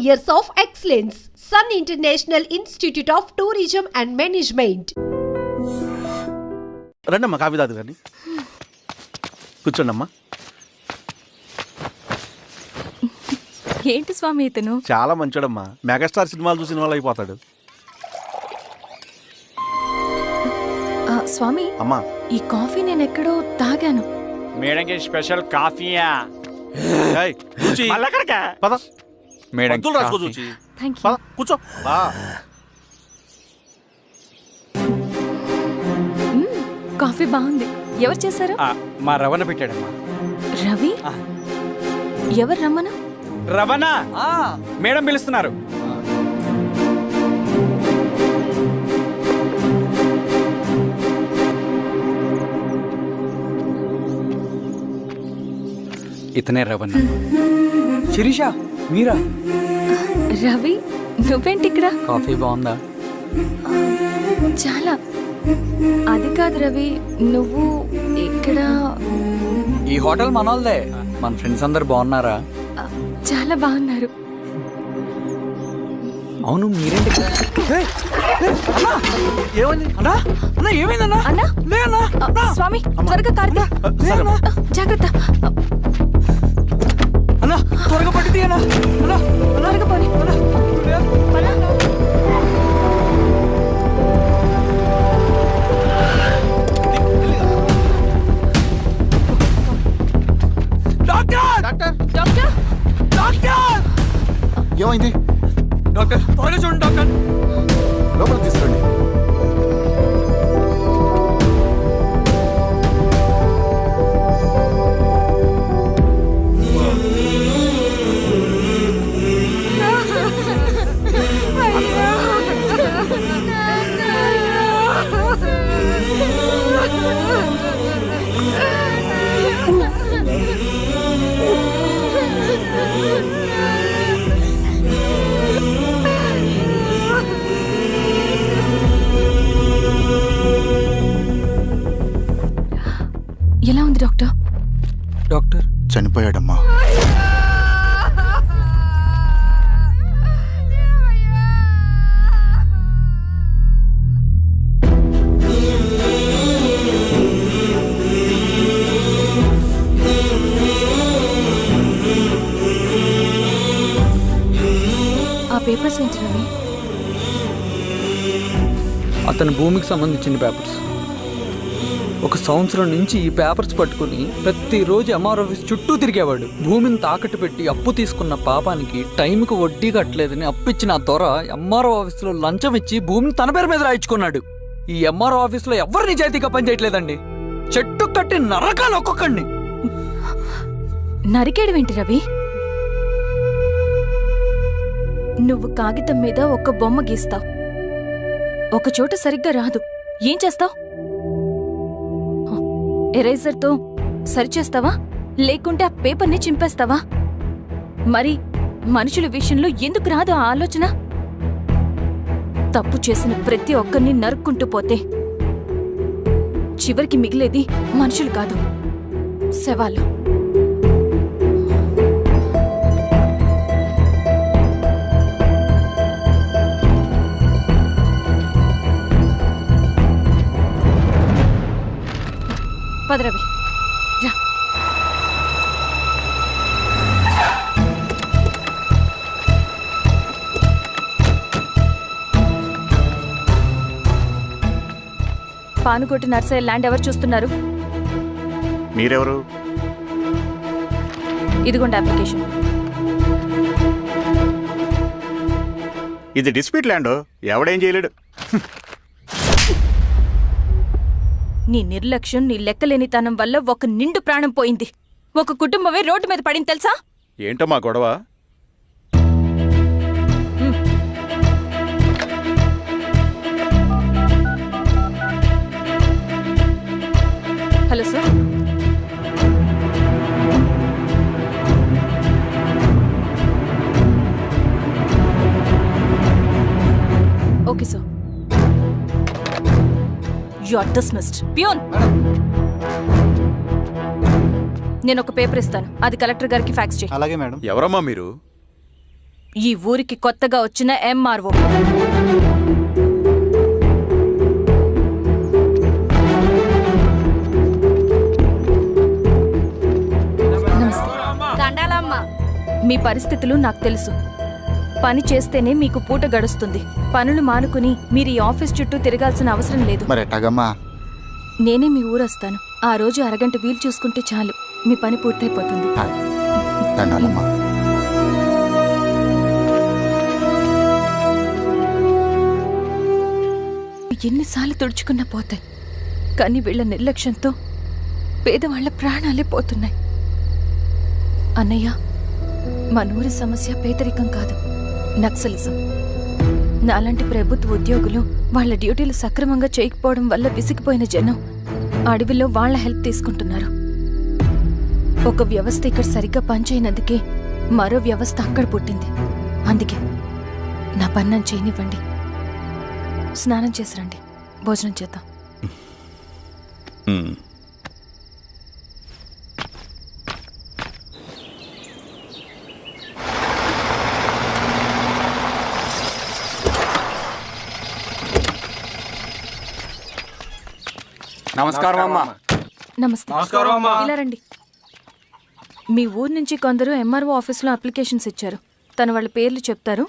years of excellence. Sun International Institute of Tourism and Management. రండమ్మా coffee తాదు కానీ కూర్చోండమ్మా. ఏంటి స్వామి ఇతను? చాలా మంచోడమ్మా, మెగాస్టార్ సినిమాలు చూసిన వాళ్ళు అయిపోతాడు. స్వామి అమ్మా ఈ కాఫీ నేను ఎక్కడో తాగాను. మేడంకి స్పెషల్ కాఫీయా? పద మేడం రాసుకో చూచి. Thank you. పద కూర్చో. కాఫీ బాగుంది. ఎవరు చేశారు? మా రవణ పెట్టాడమ్మా. రవి? ఎవరు రమ్మన? రవణ మేడం పిలుస్తున్నారు. ఇతనే రవణ. శిరీష మీరా? రవి నువ్వేంటి ఇక్కడ? కాఫీ బాగుందా? చాలా. అది కాదు రవి, నువ్వు ఇక్కడ? ఈ హోటల్ మనోల్దే. మన ఫ్రెండ్స్ అందరు బాగున్నారా? చాలా బాగున్నారు. అవును మీరేంటి? ఏమైంది అన్నా అన్నా ఏమైందన్నా? అన్నా లే అన్నా. స్వామి త్వరగా కారుదా. జాగ్రత్త అన్నా, త్వరగా పట్టిది అన్నా. అన్నా త్వరగా పోనీ. ఏమైంది డాక్టర్? త్వరగా చూడండి డాక్టర్. లోపల తీసుకురండి. ఎలా ఉంది డాక్టర్? డాక్టర్ చనిపోయాడమ్మా. ఆ పేపర్స్ ఏంటి రవి? అతని భూమికి సంబంధించిన పేపర్స్. ఒక సంవత్సరం నుంచి ఈ పేపర్స్ పట్టుకుని ప్రతిరోజు ఎంఆర్ ఆఫీస్ చుట్టూ తిరిగేవాడు. భూమిని తాకట్టు పెట్టి అప్పు తీసుకున్న పాపానికి టైంకి వడ్డీ కట్టలేదని అప్పిచ్చిన ఆ దొర ఎంఆర్ఓ ఆఫీస్లో లంచం ఇచ్చి భూమిని తన పేరు మీద రాయించుకున్నాడు. ఈ ఎంఆర్ఓ ఆఫీస్లో ఎవరు నిజాయితీగా పనిచేయట్లేదండి. చెట్టు కట్టి నరకాలు ఒక్కొక్కడిని. నరికేయడం ఏంటి రవి? నువ్వు కాగితం మీద ఒక బొమ్మ గీస్తావు, ఒక చోట సరిగ్గా రాదు, ఏం చేస్తావు? ఎరేజర్తో సరిచేస్తావా, లేకుంటే ఆ పేపర్ని చింపేస్తావా? మరి మనుషుల విషయంలో ఎందుకు రాదు ఆ ఆలోచన? తప్పు చేసిన ప్రతి ఒక్కరిని నరుక్కుంటూ పోతే చివరికి మిగిలేది మనుషులు కాదు, శవాలు. పదరవి రా. పానుకోటి నర్సరీ ల్యాండ్ ఎవరు చూస్తున్నారు? మీరెవరు? ఇదిగోండి అప్లికేషన్. ఇది డిస్ప్యూట్ ల్యాండ్, ఎవడేం చేయలేడు. నీ నిర్లక్ష్యం, నీ లెక్కలేనితనం వల్ల ఒక నిండు ప్రాణం పోయింది. ఒక కుటుంబమే రోడ్డు మీద పడింది తెలుసా? ఏంటమ్మా గొడవ? Hello sir. Okay sir. You are dismissed. Peon, నేను ఒక పేపర్ ఇస్తాను, అది కలెక్టర్ గారికి ఫ్యాక్స్ చేయి. అలాగే మేడం. ఎవరమ్మా మీరు? ఈ ఊరికి కొత్తగా వచ్చిన ఎంఆర్ఓ. మీ పరిస్థితులు నాకు తెలుసు. పని చేస్తేనే మీకు పూట గడుస్తుంది. పనులు మానుకుని మీరు ఈ ఆఫీస్ చుట్టూ తిరగాల్సిన అవసరం లేదు. మరి ఎట్టాగమ్మా? నేనే మీ ఊరొస్తాను. ఆ రోజు అరగంట వీలు చూసుకుంటే చాలు, మీ పని పూర్తయిపోతుంది. దండాలమ్మా. ఎన్నిసార్లు తుడుచుకున్నా పోతాయి, కానీ వీళ్ళ నిర్లక్ష్యంతో పేదవాళ్ల ప్రాణాలే పోతున్నాయి. అన్నయ్య, మన ఊరి సమస్య పేదరికం కాదు, నక్సలిజం. నాలాంటి ప్రభుత్వ ఉద్యోగులు వాళ్ళ డ్యూటీలు సక్రమంగా చేయకపోవడం వల్ల విసిగిపోయిన జనం అడవిలో వాళ్ల హెల్ప్ తీసుకుంటున్నారు. ఒక వ్యవస్థ ఇక్కడ సరిగ్గా పనిచేయనందుకే మరో వ్యవస్థ అక్కడ పుట్టింది. అందుకే నా పన్నం చేయనివ్వండి. స్నానం చేసి రండి, భోజనం చేద్దాం. నమస్కారం అమ్మా. నమస్తే. ఇలా రండి. మీ ఊరు నుంచి కొందరు ఎంఆర్ఓ ఆఫీస్లో అప్లికేషన్స్ ఇచ్చారు. తను వాళ్ళ పేర్లు చెప్తారు,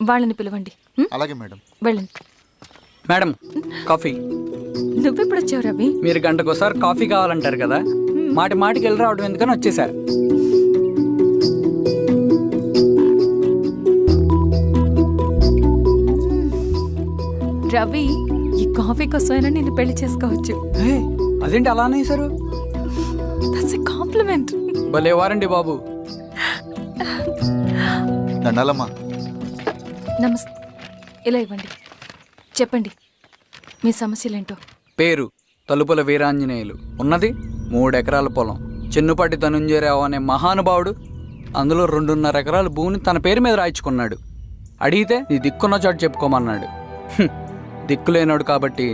వాళ్ళని పిలవండి. అలాగే మేడం. వెళ్ళండి. Madam, coffee. నువ్వెప్పుడు వచ్చావు రవి? మీరు గంటకోసారి కాఫీ కావాలంటారు కదా, మాటి మాటికి వెళ్ళి రావడం ఎందుకని వచ్చేసా. రవి, ఈ కాఫీ కోసమైనా నేను పెళ్లి చేసుకోవచ్చు. అదేంటి అలా అనేసారు? That's a compliment. భలే వారండి బాబు. దండాలమ్మా. నమస్తే. ఇలా ఇవ్వండి. చెప్పండి, మీ సమస్యలేంటో. పేరు తలుపుల వీరాంజనేయులు. ఉన్నది 3 ఎకరాల పొలం. చెన్నుపాటి ధనుంజయరావు అనే మహానుభావుడు అందులో 2.5 ఎకరాల భూమిని తన పేరు మీద రాయించుకున్నాడు. అడిగితే నీ దిక్కున్న చోటు చెప్పుకోమన్నాడు. దిక్కులేనాడు కాబట్టి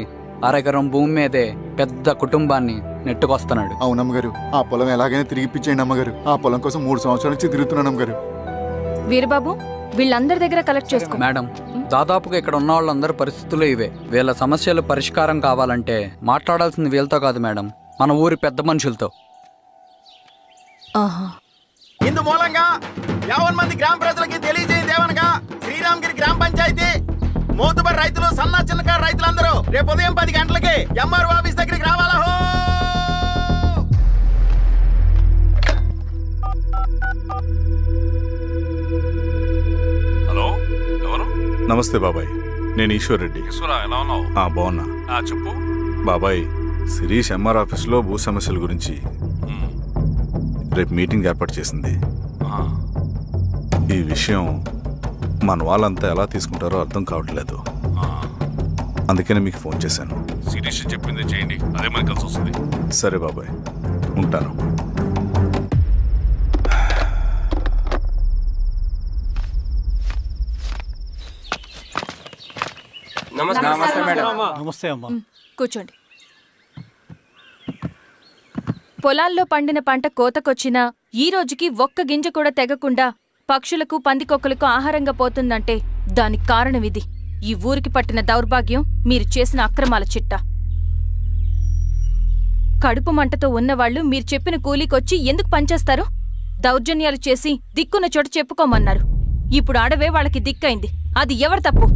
1/2 ఎకరం భూమి మీదే పెద్ద కుటుంబాన్ని నెట్టుకొస్తున్నాడు. అవునమ్మగారు, ఆ పొలం ఎలాగైనా తిరిగి ఇప్పించేయండి అమ్మగారు. ఆ పొలం కోసం 3 సంవత్సరాల నుంచి తిరుగుతున్నాను అమ్మగారు. వీరబాబు, వీళ్ళందరి దగ్గర కలెక్ట్ చేసుకో. మేడం, దాదాపుగా ఇక్కడ ఉన్న వాళ్ళందరి పరిస్థితులు ఇవే. వీళ్ళ సమస్యలు పరిష్కారం కావాలంటే మాట్లాడాల్సింది వీళ్ళతో కాదు మేడం, మన ఊరి పెద్ద మనుషులతో. ఆహా. ఇందు మూలంగా 50 మంది గ్రామ ప్రజలకి తెలియజేయదేవనగా శ్రీరామగిరి గ్రామ పంచాయతీ మోతుబడి రైతులు, సన్న చిన్నకారు రైతులందరూ రేపు ఉదయం 10 గంటలకి ఎంఆర్ఓ ఆఫీస్ దగ్గరికి రావాలా. హలో, ఎవరు? నమస్తే బాబాయ్, నేను ఈశ్వర్ రెడ్డి. ఈశ్వరా, ఎలా ఉన్నావు? బాగున్నా. చెప్పు బాబాయ్, శిరీష్ ఎంఆర్ ఆఫీస్లో భూ సమస్యల గురించి రేపు మీటింగ్ ఏర్పాటు చేసింది. ఈ విషయం మన వాళ్ళంతా ఎలా తీసుకుంటారో అర్థం కావట్లేదు. అందుకనే మీకు ఫోన్ చేశాను. శిరీష్ చెప్పింది చేయండి, అదే మనకి కలిసి వస్తుంది. సరే బాబాయ్, ఉంటాను. నమస్తే మేడం. నమస్తే అమ్మా. కూర్చోండి. పొలాల్లో పండిన పంట కోతకొచ్చినా ఈ రోజుకి ఒక్క గింజ కూడా తెగకుండా పక్షులకు, పందికొక్కలకు ఆహారంగా పోతుందంటే దానికి కారణం ఇది. ఈ ఊరికి పట్టిన దౌర్భాగ్యం మీరు చేసిన అక్రమాల చిట్టా. కడుపు మంటతో ఉన్నవాళ్లు మీరు చెప్పిన కూలీకొచ్చి ఎందుకు పనిచేస్తారు? దౌర్జన్యాలు చేసి దిక్కున్న చోట చెప్పుకోమన్నారు. ఇప్పుడు అడవే వాళ్ళకి దిక్కైంది. అది ఎవరి తప్పు?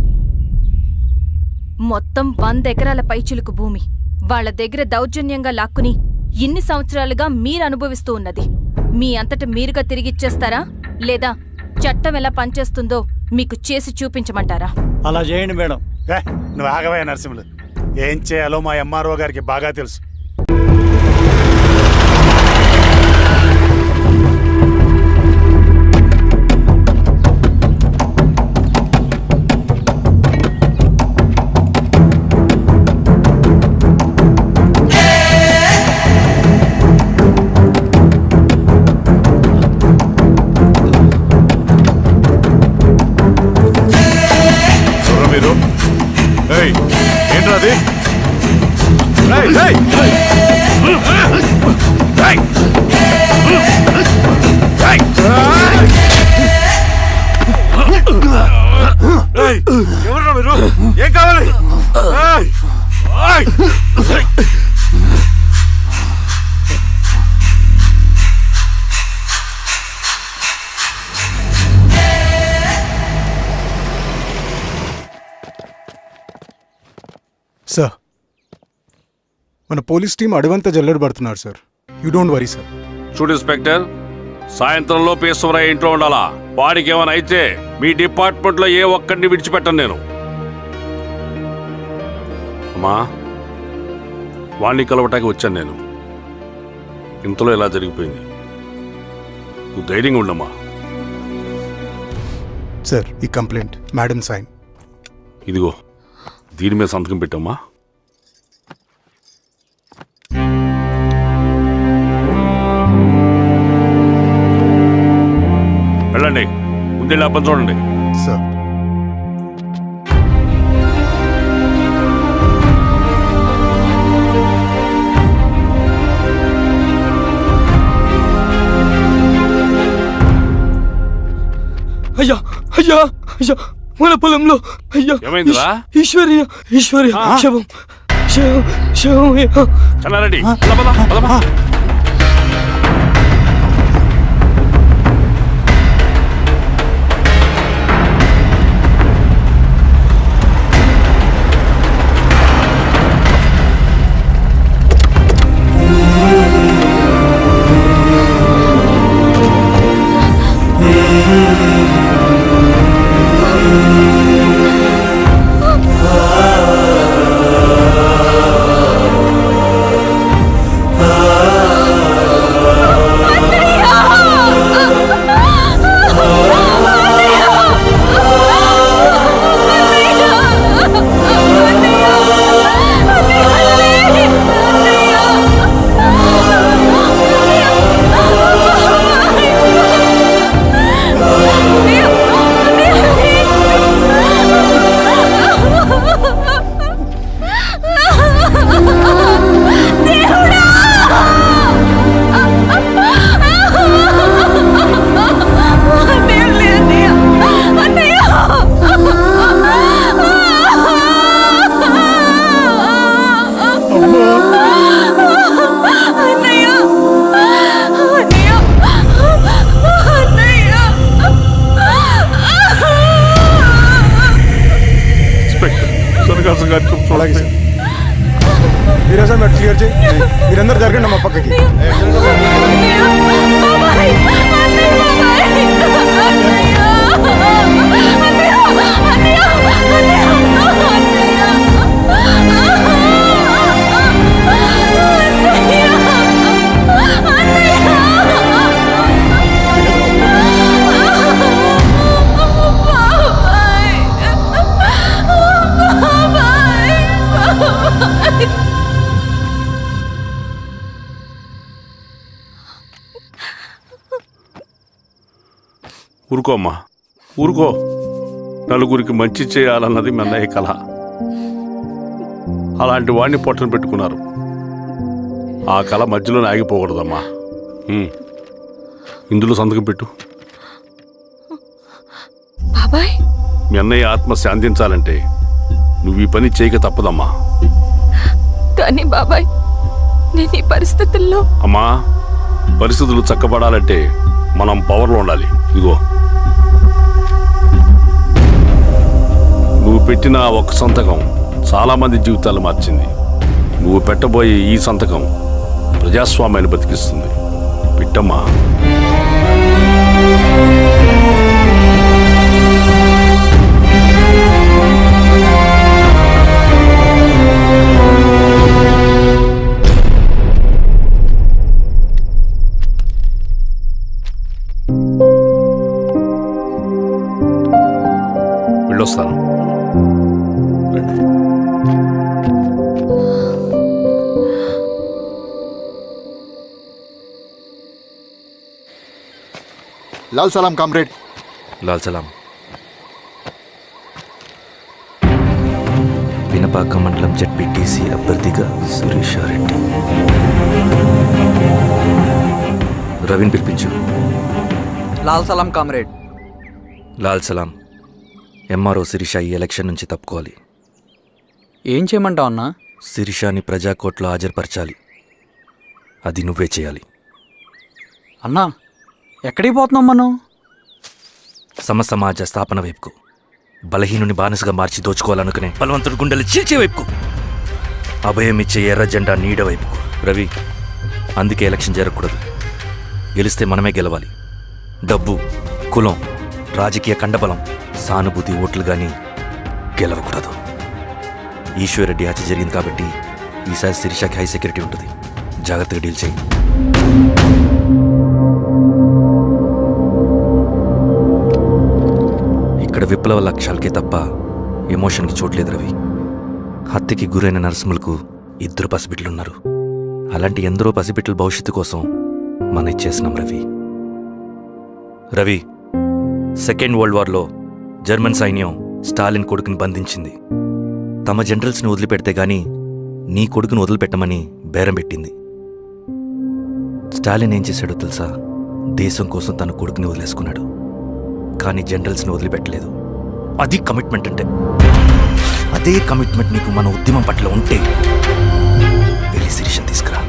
మొత్తం 100 ఎకరాల పైచిలుకు భూమి వాళ్ల దగ్గర దౌర్జన్యంగా లాక్కుని ఇన్ని సంవత్సరాలుగా మీరు అనుభవిస్తూ ఉన్నది. మీ అంతట మీరుగా తిరిగిచ్చేస్తారా, లేదా చట్టం ఎలా పనిచేస్తుందో మీకు చేసి చూపించమంటారా? అలా చేయండి మేడం. నువ్వు ఆగవయ్య నరసింహులు, ఏం చేయాలో మా ఎంఆర్ఓ గారికి బాగా తెలుసు. ఏంట్రా అది? ఎవరు మీరు? ఏం కావాలి? ఏయ్! ఏయ్! సార్ మన పోలీస్ టీం అడవంతా జల్లెడ పడుతున్నారు sir. You don't worry sir. చూడు ఇన్స్పెక్టర్, సాయంత్రంలో పేశ్వరయ్య ఇంట్లో ఉండాలా. వాడికి ఏమైనా అయితే మీ డిపార్ట్మెంట్లో ఏ ఒక్కడిని విడిచిపెట్టను నేను. అమ్మా, వాణ్ణి కలవటానికి వచ్చాను నేను. ఇంతలో ఇలా జరిగిపోయింది. నువ్వు ధైర్యంగా ఉండమ్మా. సార్ ఈ కంప్లైంట్ మేడం సైన్. ఇదిగో దీని మీద సంతకం పెట్టమ్మా. వెళ్ళండి, ముందే లేపని చూడండి. సార్ అయ్యా అయ్యా అయ్యా, మన పొలంలో అయ్యా ఏమైందిరా? ఈశ్వర్య ఈశ్వర్య శవం శవం శవం. చెన్నారెడ్డి, పద, పద, పద, పద. అలాగే సార్. మీరే సార్ మెట్లు క్లియర్ చేయి. మీరందరూ జరగండి మా పక్కకి. ఊరుకో అమ్మా, ఊరుకో. నలుగురికి మంచి చేయాలన్నది మీ అన్నయ్య కళ. అలాంటి వాడిని పొట్టన పెట్టుకున్నారు. ఆ కళ మధ్యలోనే ఆగిపోకూడదమ్మా. ఇందులో సంతకం పెట్టు. బాబాయ్, మీ అన్నయ్య ఆత్మ శాంతించాలంటే నువ్వు ఈ పని చేయక తప్పదమ్మా. కానీ బాబాయ్, నేను ఈ పరిస్థితుల్లో. అమ్మా, పరిస్థితులు చక్కబడాలంటే మనం పవర్లో ఉండాలి. ఇదిగో నువ్వు పెట్టిన ఒక్క సంతకం చాలా మంది జీవితాలు మార్చింది. నువ్వు పెట్టబోయే ఈ సంతకం ప్రజాస్వామ్యాన్ని బతికిస్తుంది. పెట్టమ్మా. వెళ్ళొస్తాను. లాల్ సలాం కామ్రేడ్. లాల్ సలాం. పినపాక మండలం జెడ్పీటీసీ అభ్యర్థిగా సురేషారెడ్డి. రవిని పిలిపించు. లాల్ సలాం కామ్రేడ్. లాల్ సలాం. ఎంఆర్ఓ శిరీష ఈ ఎలక్షన్ నుంచి తప్పుకోవాలి. ఏం చేయమంటావు అన్నా? శిరీషాని ప్రజాకోర్టులో హాజరుపరచాలి. అది నువ్వే చేయాలి. అన్నా ఎక్కడికి పోతున్నాం మనం? సమసమాజ స్థాపన వైపుకు. బలహీనుని బానిసగా మార్చి దోచుకోవాలనుకునే బలవంతుడి గుండెలు చీల్చే వైపుకు. అభయం ఇచ్చే ఎర్ర జెండా నీడ వైపుకు. రవి, అందుకే ఎలక్షన్ జరగకూడదు. గెలిస్తే మనమే గెలవాలి. డబ్బు, కులం, రాజకీయ కండబలం, సానుభూతి ఓట్లు గాని గెలవకూడదు. ఈశ్వర్రెడ్డి హత్య జరిగింది కాబట్టి ఈసారి శిరీషకి హై సెక్యూరిటీ ఉంటుంది. జాగ్రత్తగా డీల్ చేయి. ఇక్కడ విప్లవ లక్ష్యాలకే తప్ప ఎమోషన్కి చోట్లేదు రవి. హత్యకి గురైన నరసింహులకు 2 పసిబిడ్డలున్నారు. అలాంటి ఎందరో పసిబిడ్డల భవిష్యత్తు కోసం మనం ఇచ్చేసినాం రవి. రవి, సెకండ్ వరల్డ్ వార్లో జర్మన్ సైన్యం స్టాలిన్ కొడుకుని బంధించింది. తమ జనరల్స్ని వదిలిపెడితే గాని నీ కొడుకును వదిలిపెట్టమని బేరం పెట్టింది. స్టాలిన్ ఏం చేశాడో తెలుసా? దేశం కోసం తన కొడుకుని వదిలేసుకున్నాడు. కానీ జనరల్స్ని వదిలిపెట్టలేదు. అది కమిట్మెంట్ అంటే. అదే కమిట్మెంట్ నీకు మన ఉద్యమం పట్ల ఉంటే వెళ్ళి శిరీషను తీసుకురా.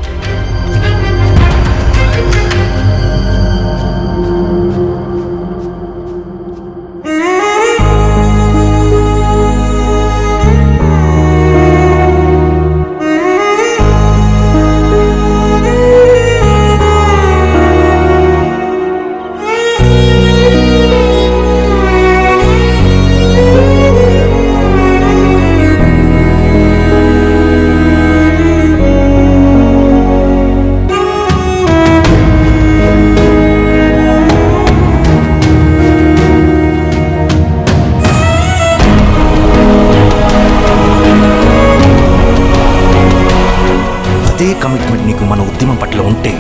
అదే కమిట్మెంట్ నీకు మన ఉద్యమం పట్ల ఉంటే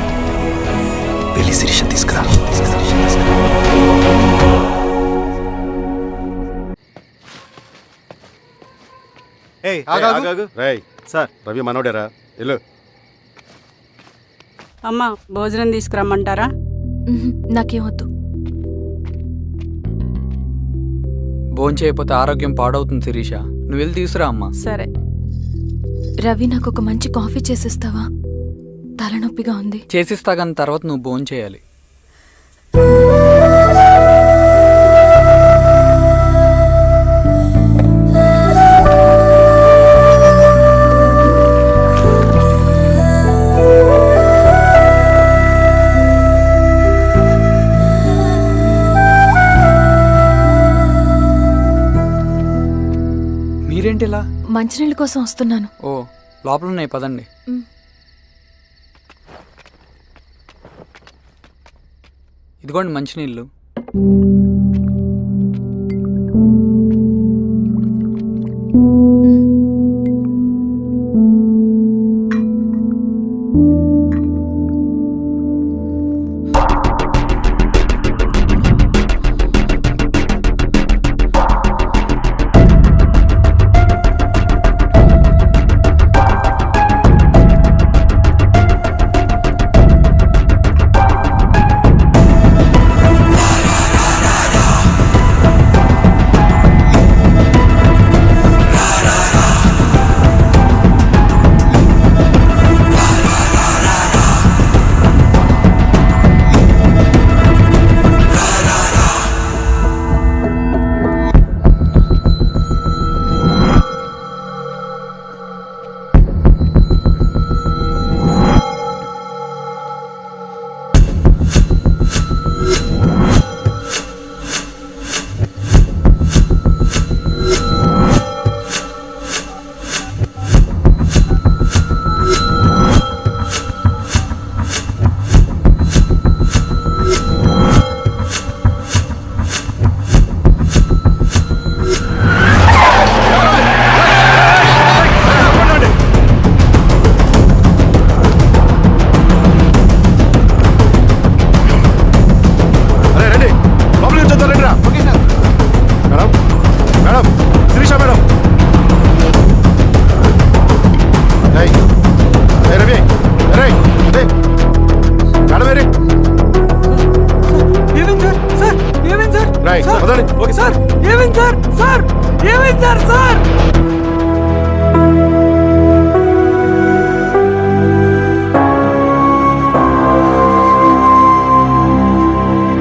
వెళ్ళి శిరీషను తీసుకురా. సార్, రవి మనోడేరా? వెళ్ళు. అమ్మా, భోజనం తీసుకురమ్మంటారా? నాకేమొద్దు. భోంచేయకపోతే ఆరోగ్యం పాడవుతుంది శిరీష. నువ్వు వెళ్ళి తీసురా అమ్మా. సరే. రవి, నాకు ఒక మంచి కాఫీ చేసిస్తావా? తలనొప్పిగా ఉంది. చేసిస్తా కానీ తర్వాత నువ్వు భోంచేయాలి. మీరేంటిలా? మంచినీళ్ళ కోసం వస్తున్నాను. ఓ, లోపల ఉన్నాయి, పదండి. ఇదిగోండి మంచినీళ్ళు. ఏమైంది సార్? సార్ ఏమైంది సార్? సార్